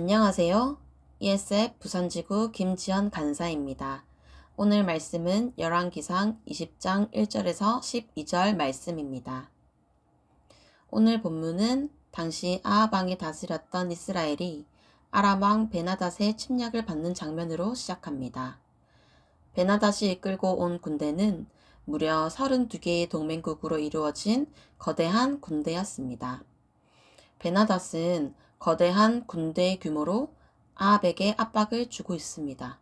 안녕하세요. ESF 부산지구 김지연 간사입니다. 오늘 말씀은 열왕기상 20장 1절에서 12절 말씀입니다. 오늘 본문은 당시 아합 왕이 다스렸던 이스라엘이 아람 왕 베나닷의 침략을 받는 장면으로 시작합니다. 베나닷이 이끌고 온 군대는 무려 32개의 동맹국으로 이루어진 거대한 군대였습니다. 베나닷은 거대한 군대의 규모로 아합에게 압박을 주고 있습니다.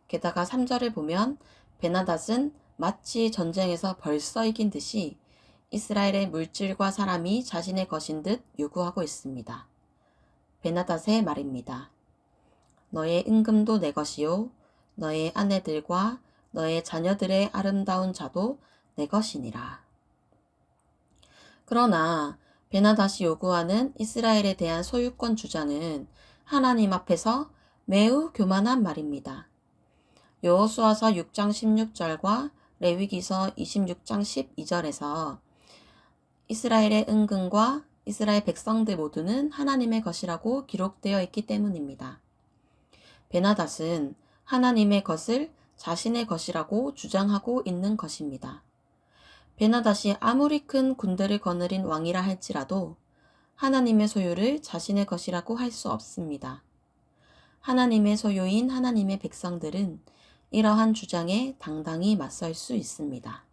게다가 3절을 보면 베나닷은 마치 전쟁에서 벌써 이긴 듯이 이스라엘의 물질과 사람이 자신의 것인 듯 요구하고 있습니다. 베나닷의 말입니다. 너의 임금도 내 것이요 너의 아내들과 너의 자녀들의 아름다운 자도 내 것이니라. 그러나 베나닷이 요구하는 이스라엘에 대한 소유권 주장은 하나님 앞에서 매우 교만한 말입니다. 여호수아서 6장 16절과 레위기서 26장 12절에서 이스라엘의 은근과 이스라엘 백성들 모두는 하나님의 것이라고 기록되어 있기 때문입니다. 베나닷은 하나님의 것을 자신의 것이라고 주장하고 있는 것입니다. 베나닷이 아무리 큰 군대를 거느린 왕이라 할지라도 하나님의 소유를 자신의 것이라고 할 수 없습니다. 하나님의 소유인 하나님의 백성들은 이러한 주장에 당당히 맞설 수 있습니다.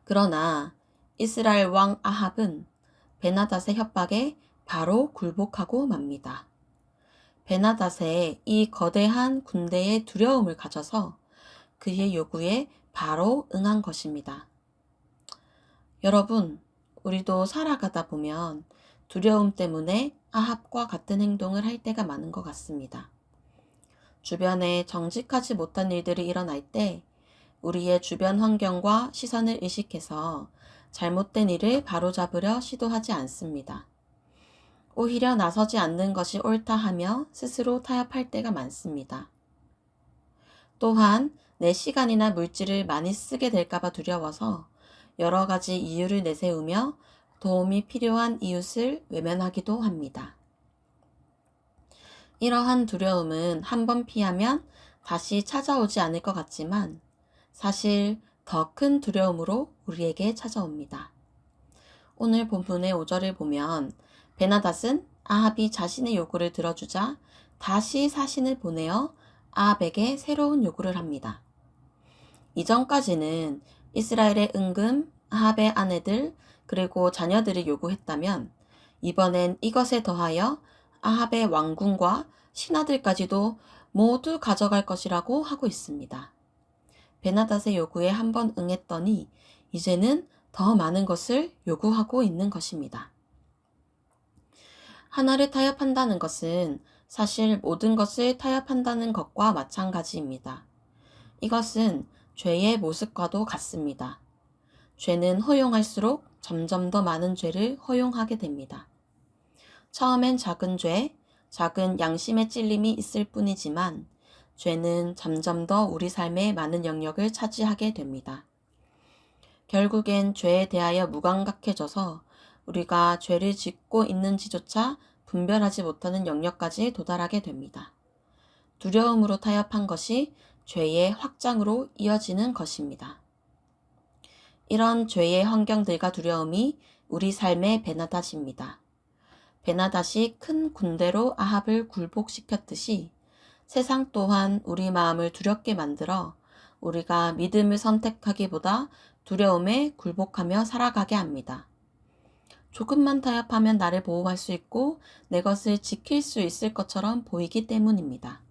그러나 이스라엘 왕 아합은 베나닷의 협박에 바로 굴복하고 맙니다. 베나닷의 이 거대한 군대의 두려움을 가져서 그의 요구에 바로 응한 것입니다. 여러분, 우리도 살아가다 보면 두려움 때문에 아합과 같은 행동을 할 때가 많은 것 같습니다. 주변에 정직하지 못한 일들이 일어날 때 우리의 주변 환경과 시선을 의식해서 잘못된 일을 바로잡으려 시도하지 않습니다. 오히려 나서지 않는 것이 옳다 하며 스스로 타협할 때가 많습니다. 또한 내 시간이나 물질을 많이 쓰게 될까봐 두려워서 여러 가지 이유를 내세우며 도움이 필요한 이웃을 외면하기도 합니다. 이러한 두려움은 한번 피하면 다시 찾아오지 않을 것 같지만 사실 더 큰 두려움으로 우리에게 찾아옵니다. 오늘 본문의 5절을 보면 베나닷은 아합이 자신의 요구를 들어주자 다시 사신을 보내어 아합에게 새로운 요구를 합니다. 이전까지는 이스라엘의 은금, 아합의 아내들, 그리고 자녀들이 요구했다면 이번엔 이것에 더하여 아합의 왕궁과 신하들까지도 모두 가져갈 것이라고 하고 있습니다. 베나닷의 요구에 한번 응했더니 이제는 더 많은 것을 요구하고 있는 것입니다. 하나를 타협한다는 것은 사실 모든 것을 타협한다는 것과 마찬가지입니다. 이것은 죄의 모습과도 같습니다. 죄는 허용할수록 점점 더 많은 죄를 허용하게 됩니다. 처음엔 작은 죄, 작은 양심의 찔림이 있을 뿐이지만 죄는 점점 더 우리 삶의 많은 영역을 차지하게 됩니다. 결국엔 죄에 대하여 무감각해져서 우리가 죄를 짓고 있는지조차 분별하지 못하는 영역까지 도달하게 됩니다. 두려움으로 타협한 것이 죄의 확장으로 이어지는 것입니다. 이런 죄의 환경들과 두려움이 우리 삶의 베나닷입니다. 베나닷이 큰 군대로 아합을 굴복시켰듯이 세상 또한 우리 마음을 두렵게 만들어 우리가 믿음을 선택하기보다 두려움에 굴복하며 살아가게 합니다. 조금만 타협하면 나를 보호할 수 있고 내 것을 지킬 수 있을 것처럼 보이기 때문입니다.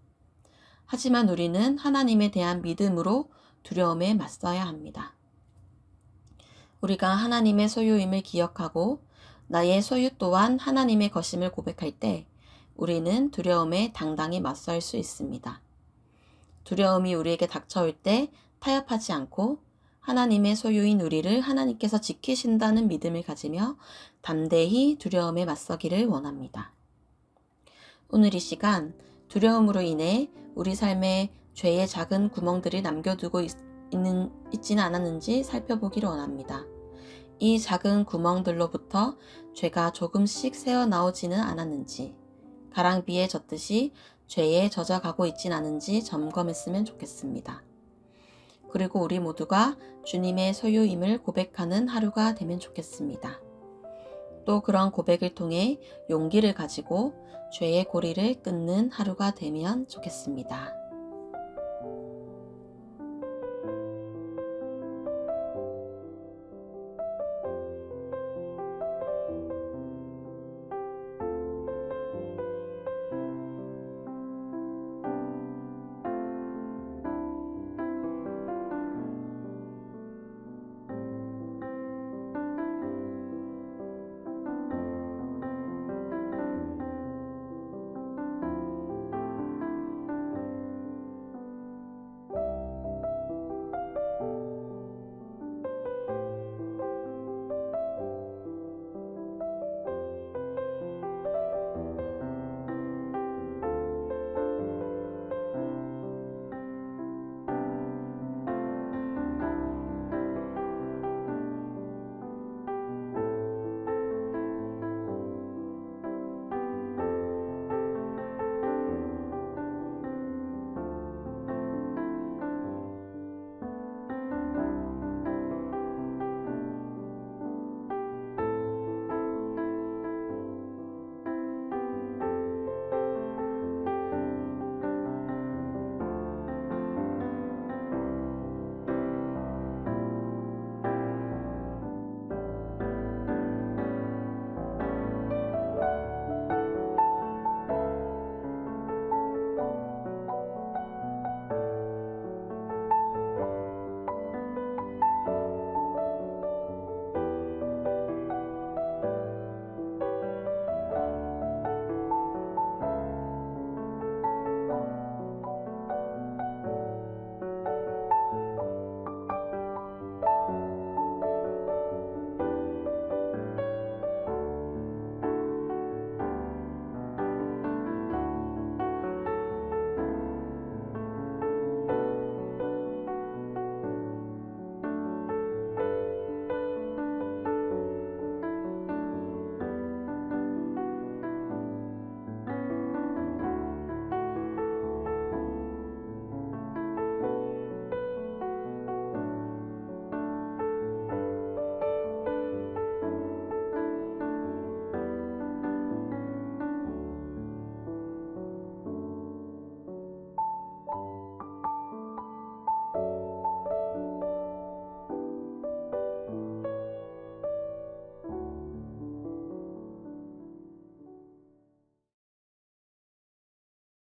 하지만 우리는 하나님에 대한 믿음으로 두려움에 맞서야 합니다. 우리가 하나님의 소유임을 기억하고 나의 소유 또한 하나님의 것임을 고백할 때 우리는 두려움에 당당히 맞설 수 있습니다. 두려움이 우리에게 닥쳐올 때 타협하지 않고 하나님의 소유인 우리를 하나님께서 지키신다는 믿음을 가지며 담대히 두려움에 맞서기를 원합니다. 오늘 이 시간 두려움으로 인해 우리 삶에 죄의 작은 구멍들을 남겨두고 있지는 않았는지 살펴보기를 원합니다. 이 작은 구멍들로부터 죄가 조금씩 새어 나오지는 않았는지, 가랑비에 젖듯이 죄에 젖어가고 있진 않은지 점검했으면 좋겠습니다. 그리고 우리 모두가 주님의 소유임을 고백하는 하루가 되면 좋겠습니다. 또 그런 고백을 통해 용기를 가지고 죄의 고리를 끊는 하루가 되면 좋겠습니다.